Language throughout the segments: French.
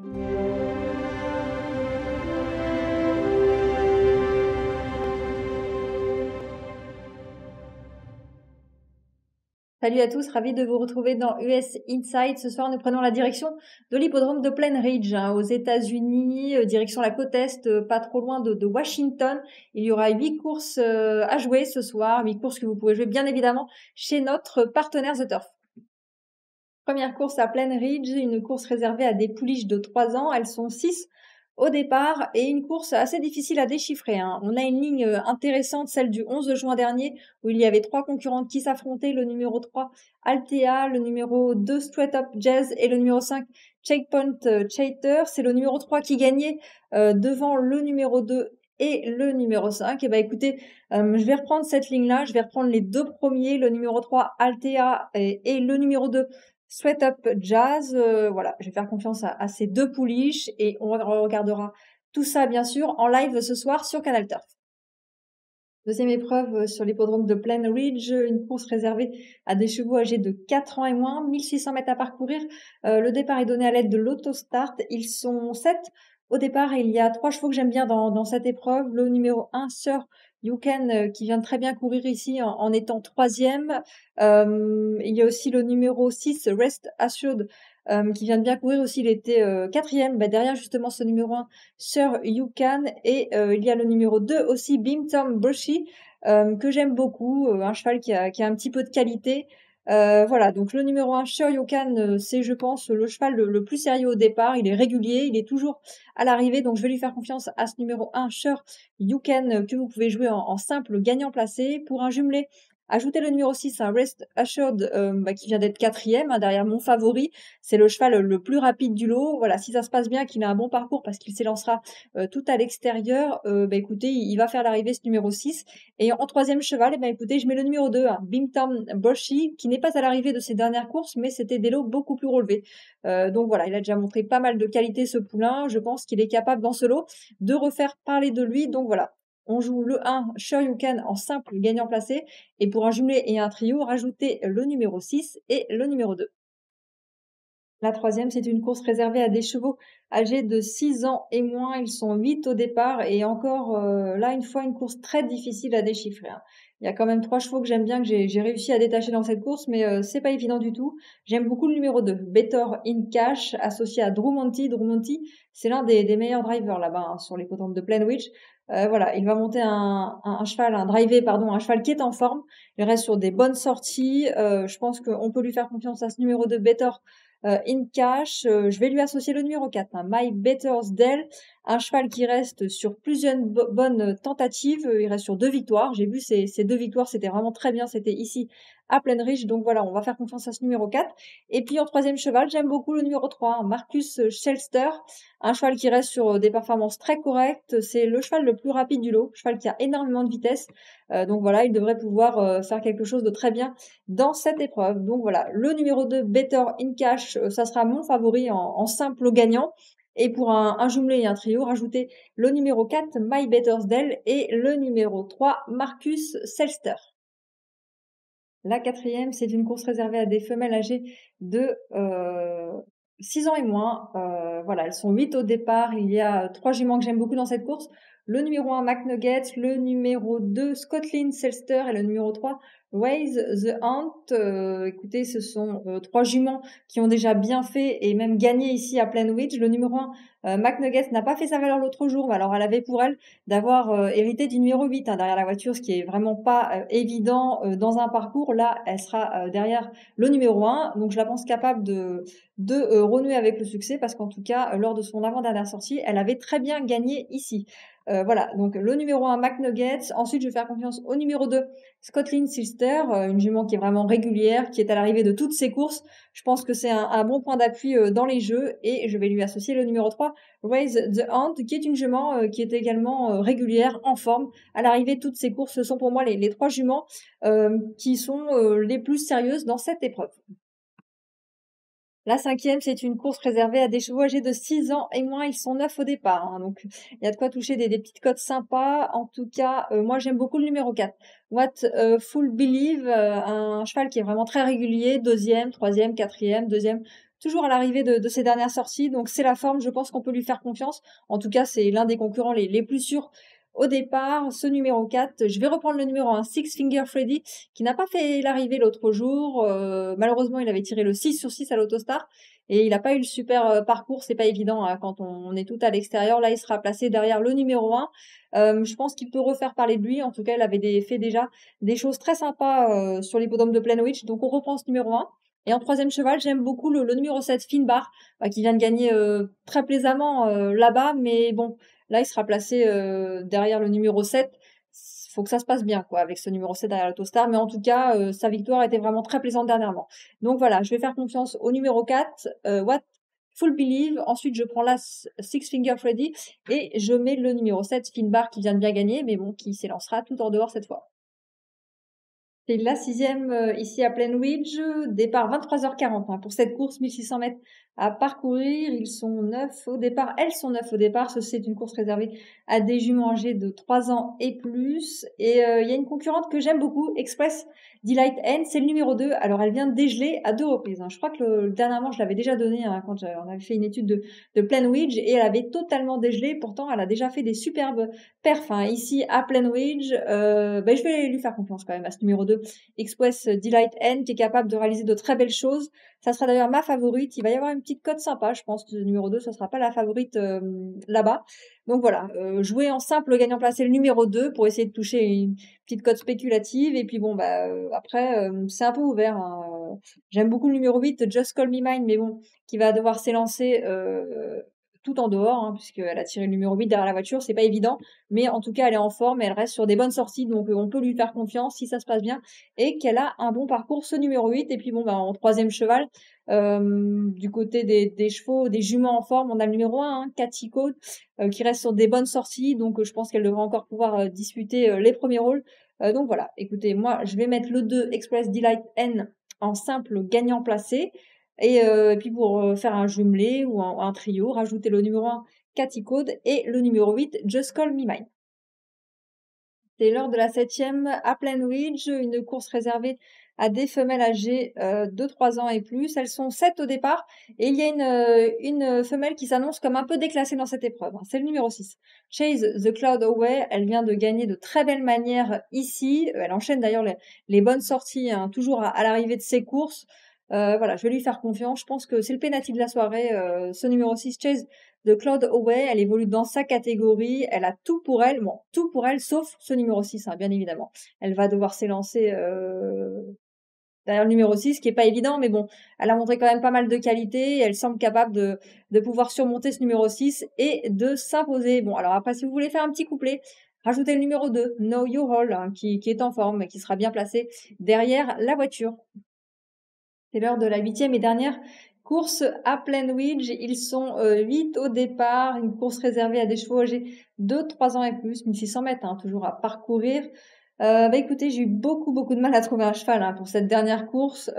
Salut à tous, ravi de vous retrouver dans US Insight. Ce soir, nous prenons la direction de l'hippodrome de Plain Ridge, aux États-Unis, direction la côte Est, pas trop loin de Washington. Il y aura 8 courses à jouer ce soir, 8 courses que vous pouvez jouer bien évidemment chez notre partenaire The Turf. Première course à Plain Ridge, une course réservée à des pouliches de 3 ans. Elles sont 6 au départ et une course assez difficile à déchiffrer. On a une ligne intéressante, celle du 11 juin dernier, où il y avait 3 concurrentes qui s'affrontaient, le numéro 3 Altea, le numéro 2 Straight Up Jazz et le numéro 5 Checkpoint Chater. C'est le numéro 3 qui gagnait devant le numéro 2 et le numéro 5. Et bah écoutez, je vais reprendre cette ligne-là, je vais reprendre les deux premiers, le numéro 3 Altea et le numéro 2 Sweat Up Jazz. Voilà, je vais faire confiance à ces deux pouliches et on regardera tout ça bien sûr en live ce soir sur Canal Turf. Deuxième épreuve sur l'hippodrome de Plain Ridge, une course réservée à des chevaux âgés de 4 ans et moins, 1600 mètres à parcourir. Le départ est donné à l'aide de l'autostart. Ils sont 7 au départ et il y a 3 chevaux que j'aime bien dans cette épreuve. Le numéro 1, Sir You Can, qui vient très bien courir ici en étant 3e. Il y a aussi le numéro 6, Rest Assured, qui vient de bien courir aussi. Il était 4e, derrière justement ce numéro 1, Sir You Can. Et il y a le numéro 2 aussi, Bimtom Brushy, que j'aime beaucoup, un cheval qui a un petit peu de qualité. Voilà, donc le numéro 1, Sure You Can, c'est je pense le cheval le plus sérieux au départ. Il est régulier, il est toujours à l'arrivée, donc je vais lui faire confiance à ce numéro 1, Sure You Can, que vous pouvez jouer en simple gagnant placé. Pour un jumelé, ajoutez le numéro 6, un Rest Assured, qui vient d'être 4e, derrière mon favori. C'est le cheval le plus rapide du lot. Voilà, si ça se passe bien, qu'il a un bon parcours parce qu'il s'élancera tout à l'extérieur, écoutez, il va faire l'arrivée ce numéro 6. Et en 3e cheval, écoutez, je mets le numéro 2, Bimtom Brushy, qui n'est pas à l'arrivée de ses dernières courses, mais c'était des lots beaucoup plus relevés. Donc voilà, il a déjà montré pas mal de qualité ce poulain. Je pense qu'il est capable dans ce lot de refaire parler de lui. Donc voilà, on joue le 1, Sure You Can, en simple gagnant placé. Et pour un jumelé et un trio, rajoutez le numéro 6 et le numéro 2. La 3e, c'est une course réservée à des chevaux âgés de 6 ans et moins. Ils sont 8 au départ et encore, là, une fois, une course très difficile à déchiffrer. Il y a quand même 3 chevaux que j'aime bien, que j'ai réussi à détacher dans cette course, mais c'est pas évident du tout. J'aime beaucoup le numéro 2, Better in Cash, associé à Drumonti. Drumonti, c'est l'un des meilleurs drivers là-bas, sur les l'hippodrome de Plain Ridge. Voilà, il va monter un cheval, un cheval qui est en forme. Il reste sur des bonnes sorties. Je pense qu'on peut lui faire confiance à ce numéro 2, Better in Cash. Je vais lui associer le numéro 4, My Better's Dell, un cheval qui reste sur plusieurs bonnes tentatives. Il reste sur 2 victoires. J'ai vu ces 2 victoires, c'était vraiment très bien. C'était ici à Plain Ridge. Donc voilà, on va faire confiance à ce numéro 4. Et puis en 3e cheval, j'aime beaucoup le numéro 3, Marcus Shelster, un cheval qui reste sur des performances très correctes. C'est le cheval le plus rapide du lot, cheval qui a énormément de vitesse. Donc voilà, il devrait pouvoir faire quelque chose de très bien dans cette épreuve. Donc voilà, le numéro 2, Better in Cash, ça sera mon favori en simple gagnant. Et pour un jumelé et un trio, rajoutez le numéro 4, My Better's Dell, et le numéro 3, Marcus Selster. La 4e, c'est une course réservée à des femelles âgées de 6 ans et moins. Voilà, elles sont 8 au départ. Il y a 3 juments que j'aime beaucoup dans cette course. Le numéro 1, McNuggets, le numéro 2, Scotland Selster, et le numéro 3, Raise the Hunt. Écoutez, ce sont 3 juments qui ont déjà bien fait et même gagné ici à Plain Ridge. Le numéro 1, McNuggets, n'a pas fait sa valeur l'autre jour, mais alors elle avait pour elle d'avoir hérité du numéro 8 derrière la voiture, ce qui est vraiment pas évident dans un parcours. Là, elle sera derrière le numéro 1, donc je la pense capable de renouer avec le succès, parce qu'en tout cas, lors de son avant-dernière sortie, elle avait très bien gagné ici. Voilà, donc le numéro 1, McNuggets. Ensuite, je vais faire confiance au numéro 2, Scotland Sister, une jument qui est vraiment régulière, qui est à l'arrivée de toutes ses courses. Je pense que c'est un bon point d'appui dans les jeux, et je vais lui associer le numéro 3, Raise the Hunt, qui est une jument qui est également régulière, en forme. À l'arrivée de toutes ces courses, ce sont pour moi les 3 juments qui sont les plus sérieuses dans cette épreuve. La 5e, c'est une course réservée à des chevaux âgés de 6 ans et moins. Ils sont 9 au départ, donc il y a de quoi toucher des petites cotes sympas. En tout cas, moi j'aime beaucoup le numéro 4, What Full Believe, un cheval qui est vraiment très régulier, 2e, 3e, 4e, 2e, toujours à l'arrivée de ses dernières sorties. Donc c'est la forme, je pense qu'on peut lui faire confiance. En tout cas, c'est l'un des concurrents les plus sûrs au départ. Ce numéro 4, je vais reprendre le numéro 1, Six Finger Freddy, qui n'a pas fait l'arrivée l'autre jour. Malheureusement, il avait tiré le 6 sur 6 à l'Autostar. Et il n'a pas eu le super parcours, c'est pas évident hein, quand on est tout à l'extérieur. Là, il sera placé derrière le numéro 1. Je pense qu'il peut refaire parler de lui. En tout cas, il avait fait déjà des choses très sympas sur l'hippodrome de Plainwich. Donc, on reprend ce numéro 1. Et en troisième cheval, j'aime beaucoup le numéro 7, Finbar, qui vient de gagner très plaisamment là-bas. Mais bon, là, il sera placé derrière le numéro 7. Faut que ça se passe bien, quoi, avec ce numéro 7 derrière l'Autostar. Mais en tout cas, sa victoire était vraiment très plaisante dernièrement. Donc voilà, je vais faire confiance au numéro 4, What Full Believe. Ensuite, je prends la Six Finger Freddy et je mets le numéro 7, Finbar, qui vient de bien gagner, mais bon, qui s'élancera tout en dehors cette fois. C'est la 6e ici à Plainwich, départ 23h40 hein, pour cette course, 1600 mètres à parcourir. Ils sont 9 au départ, elles sont 9 au départ. C'est une course réservée à des juments âgés de 3 ans et plus. Et il y a une concurrente que j'aime beaucoup, Express Delight N, c'est le numéro 2. Alors elle vient de dégeler à 2 reprises. Hein. Je crois que dernièrement je l'avais déjà donné hein, quand on avait fait une étude de Plainwich et elle avait totalement dégelé. Pourtant elle a déjà fait des superbes perfs hein, ici à Plainwich. Je vais lui faire confiance quand même à ce numéro 2. Express Delight N qui est capable de réaliser de très belles choses. Ça sera d'ailleurs ma favorite. Il va y avoir une petite cote sympa, je pense que le numéro 2, ça sera pas la favorite là-bas. Donc voilà, jouer en simple gagnant placé le numéro 2 pour essayer de toucher une petite cote spéculative. Et puis bon, après, c'est un peu ouvert. Hein. J'aime beaucoup le numéro 8, Just Call Me Mine, mais bon, qui va devoir s'élancer tout en dehors, hein, puisqu'elle a tiré le numéro 8 derrière la voiture, c'est pas évident, mais en tout cas elle est en forme et elle reste sur des bonnes sorties, donc on peut lui faire confiance si ça se passe bien, et qu'elle a un bon parcours, ce numéro 8, et puis bon, en troisième cheval, du côté des chevaux, des juments en forme, on a le numéro 1, hein, Cathy Code, qui reste sur des bonnes sorties, donc je pense qu'elle devrait encore pouvoir disputer les premiers rôles, donc voilà, écoutez, moi je vais mettre le 2 Express Delight N en simple gagnant placé, et puis pour faire un jumelé ou un trio, rajouter le numéro 1, Cathy Code, et le numéro 8, Just Call Me Mine. C'est l'heure de la 7e à Plainwich, une course réservée à des femelles âgées de 3 ans et plus. Elles sont 7 au départ, et il y a une femelle qui s'annonce comme un peu déclassée dans cette épreuve. C'est le numéro 6, Chase the Cloud Away. Elle vient de gagner de très belle manière ici. Elle enchaîne d'ailleurs les bonnes sorties, hein, toujours à l'arrivée de ses courses. Voilà, je vais lui faire confiance. Je pense que c'est le pénalty de la soirée. Ce numéro 6, Chase de Claude Away, elle évolue dans sa catégorie. Elle a tout pour elle. Bon, tout pour elle, sauf ce numéro 6, hein, bien évidemment. Elle va devoir s'élancer derrière le numéro 6, qui est pas évident, mais bon, elle a montré quand même pas mal de qualité. Elle semble capable de pouvoir surmonter ce numéro 6 et de s'imposer. Bon, alors après, si vous voulez faire un petit couplet, rajoutez le numéro 2, Know Your Role, hein, qui est en forme, qui sera bien placé derrière la voiture. C'est l'heure de la 8e et dernière course à Plainwich. Ils sont 8 au départ. Une course réservée à des chevaux âgés de 3 ans et plus. 1600 mètres, hein, toujours à parcourir. Écoutez, j'ai eu beaucoup de mal à trouver un cheval hein, pour cette dernière course.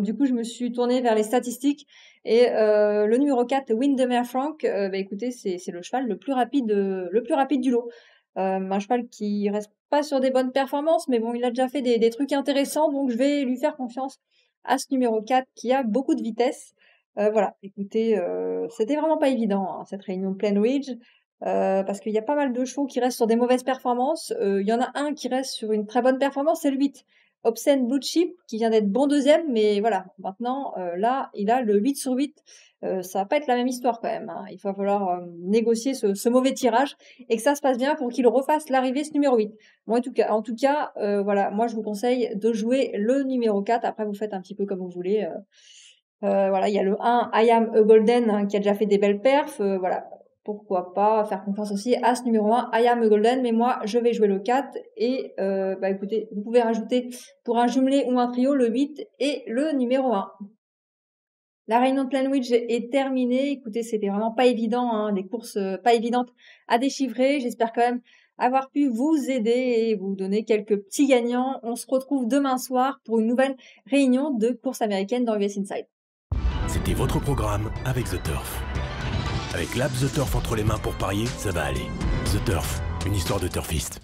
Du coup, je me suis tournée vers les statistiques. Et le numéro 4, Windermere Frank, écoutez, c'est le cheval le plus rapide du lot. Un cheval qui reste pas sur des bonnes performances, mais bon, il a déjà fait des trucs intéressants, donc je vais lui faire confiance à ce numéro 4 qui a beaucoup de vitesse. Voilà, écoutez, c'était vraiment pas évident hein, cette réunion de Plainwich, parce qu'il y a pas mal de chevaux qui restent sur des mauvaises performances. Il y en a un qui reste sur une très bonne performance, c'est le 8, Obscene Blue Chip, qui vient d'être bon deuxième, mais voilà, maintenant, là, il a le 8 sur 8. Ça va pas être la même histoire quand même. Hein. Il va falloir négocier ce mauvais tirage et que ça se passe bien pour qu'il refasse l'arrivée ce numéro 8. Bon, en tout cas, voilà, moi je vous conseille de jouer le numéro 4. Après, vous faites un petit peu comme vous voulez. Voilà, il y a le 1, I Am a Golden, hein, qui a déjà fait des belles perfs. Voilà, pourquoi pas faire confiance aussi à ce numéro 1, I Am a Golden. Mais moi, je vais jouer le 4. Et écoutez, vous pouvez rajouter pour un jumelé ou un trio le 8 et le numéro 1. La réunion de Plainwich est terminée. Écoutez, c'était vraiment pas évident, hein, des courses pas évidentes à déchiffrer. J'espère quand même avoir pu vous aider et vous donner quelques petits gagnants. On se retrouve demain soir pour une nouvelle réunion de courses américaines dans US Inside. C'était votre programme avec The Turf. Avec l'app The Turf entre les mains pour parier, ça va aller. The Turf, une histoire de turfiste.